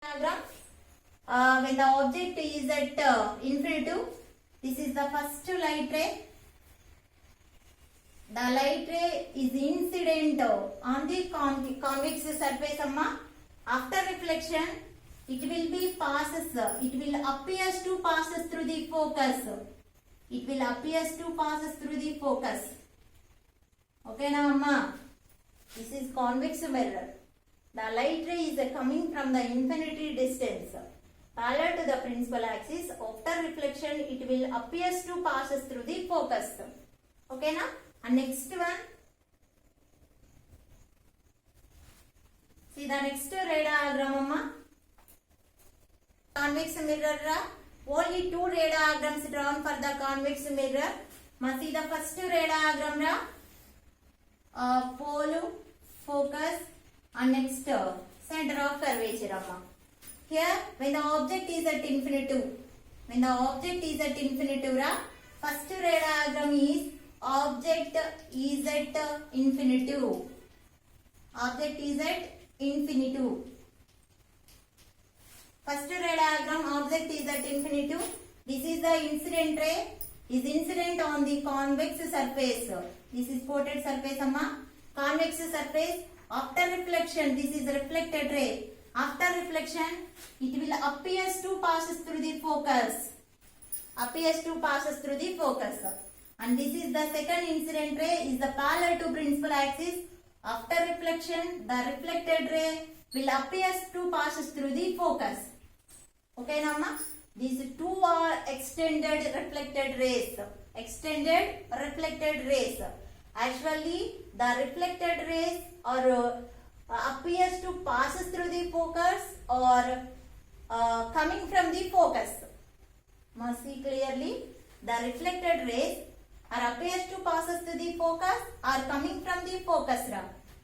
diagram. When the object is at infinitive, this is the first light ray. The light ray is incident on the convex surface. After reflection, it will be passes. It will appears to passes through the focus. It will appears to passes through the focus. Okay, now, amma. This is convex mirror. The light ray is coming from the infinity distance. Parallel to the principal axis, after reflection, it will appears to passes through the focus. Okay, now? And next one. See the next ray diagram, amma. Convex mirror. Only two ray diagrams drawn for the convex mirror. See the first ray diagram. Pole, focus, and next center of curvature. Here, when the object is at infinitive, first ray diagram is object is at infinitive. Object is at infinitive. First ray diagram, object is at infinitive. This is the incident ray. Is incident on the convex surface. This is spotted surface, amma. Convex surface. After reflection, this is reflected ray. After reflection, it will appears to passes through the focus. Appears to passes through the focus. And this is the second incident ray. Is the parallel to principal axis. After reflection, the reflected ray will appears to passes through the focus. Okay, Nama? These two are extended reflected rays. Extended reflected rays. Actually, the reflected rays are appears to passes through the focus or coming from the focus. Must see clearly. The reflected rays are appears to passes through the focus or coming from the focus.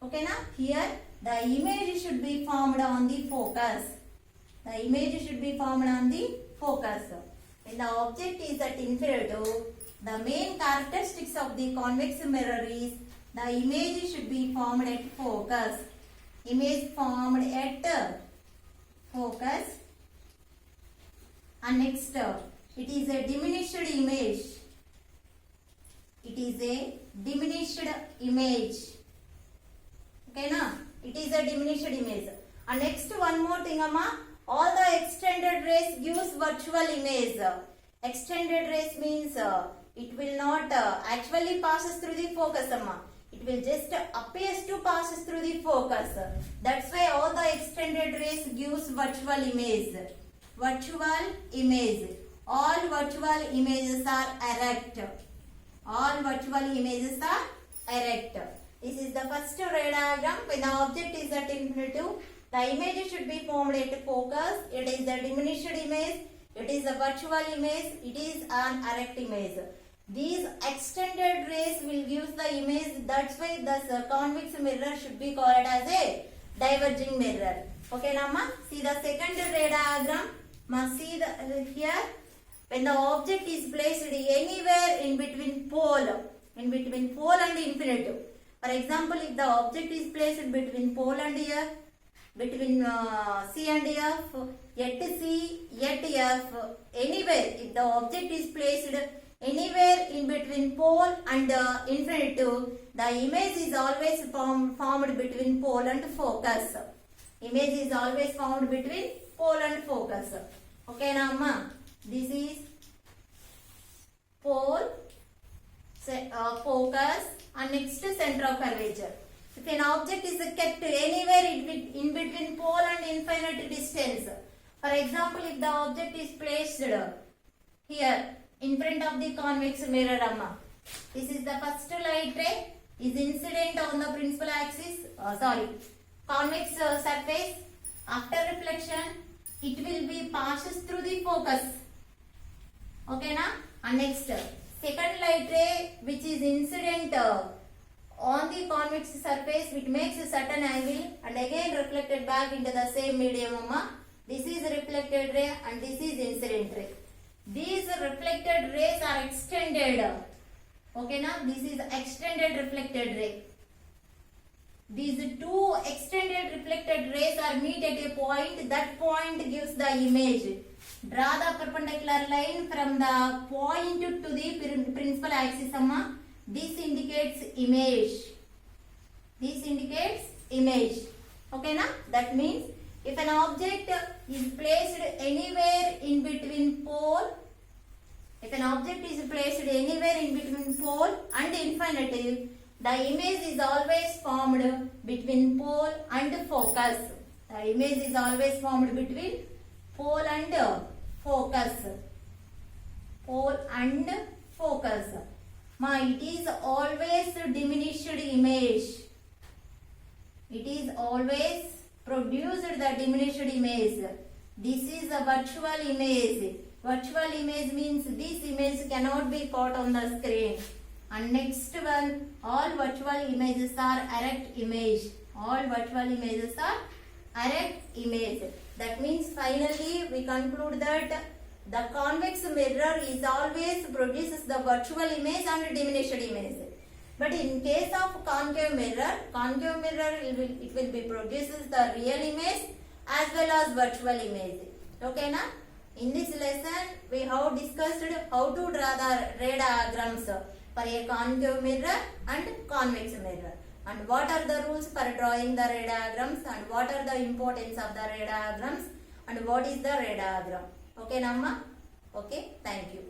Okay, now here the image should be formed on the focus. The image should be formed on the focus. When the object is at infinitive, the main characteristics of the convex mirror is the image should be formed at focus. Image formed at focus. And next, it is a diminished image. It is a diminished image. Okay, na? It is a diminished image. And next, one more thing, amma. All the extended rays gives virtual image. Extended rays means it will not actually passes through the focus, amma. It will just appears to passes through the focus. That's why all the extended rays gives virtual image. Virtual image. All virtual images are erect. All virtual images are erect. This is the first ray diagram. When the object is at infinitive, the image should be formed at focus. It is a diminished image. It is a virtual image. It is an erect image. These extended rays will give the image. That's why the convex mirror should be called as a diverging mirror. Okay, Nama? See the second ray diagram. See the here. When the object is placed anywhere in between pole and infinitive. For example, if the object is placed between pole and F, between C and F, yet C, yet F, anywhere, if the object is placed anywhere in between pole and infinitive, the image is always formed between pole and focus. Image is always formed between pole and focus. Okay, now, ma, this is pole, focus, and next center of curvature. If an object is kept anywhere in between pole and infinite distance, for example, if the object is placed here in front of the convex mirror, amma, this is the first light ray is incident on the principal axis, convex surface. After reflection, it will be passes through the focus. Okay, na? And next, second light ray which is incident on the convex surface, which makes a certain angle and again reflected back into the same medium, amma. This is reflected ray and this is incident ray. These reflected rays are extended. Okay, now this is extended reflected ray. these two extended reflected rays are meet at a point. That point gives the image. Draw the perpendicular line from the point to the principal axis. Amma. This indicates image. This indicates image. Okay na? That means if an object is placed anywhere in between pole, if an object is placed anywhere in between pole and infinitive, the image is always formed between pole and focus. The image is always formed between pole and focus. Pole and focus. Ma, it is always diminished image. It is always produced the diminished image. This is a virtual image. Virtual image means this image cannot be put on the screen. And next one, all virtual images are erect image. All virtual images are erect image. That means finally we conclude that the convex mirror is always produces the virtual image and diminished image. But in case of concave mirror it will be produces the real image as well as virtual image. Okay na? In this lesson we have discussed how to draw the ray diagrams for a concave mirror and convex mirror, and what are the rules for drawing the ray diagrams, and what are the importance of the ray diagrams, and what is the ray diagram. Okay Namma? Okay, thank you.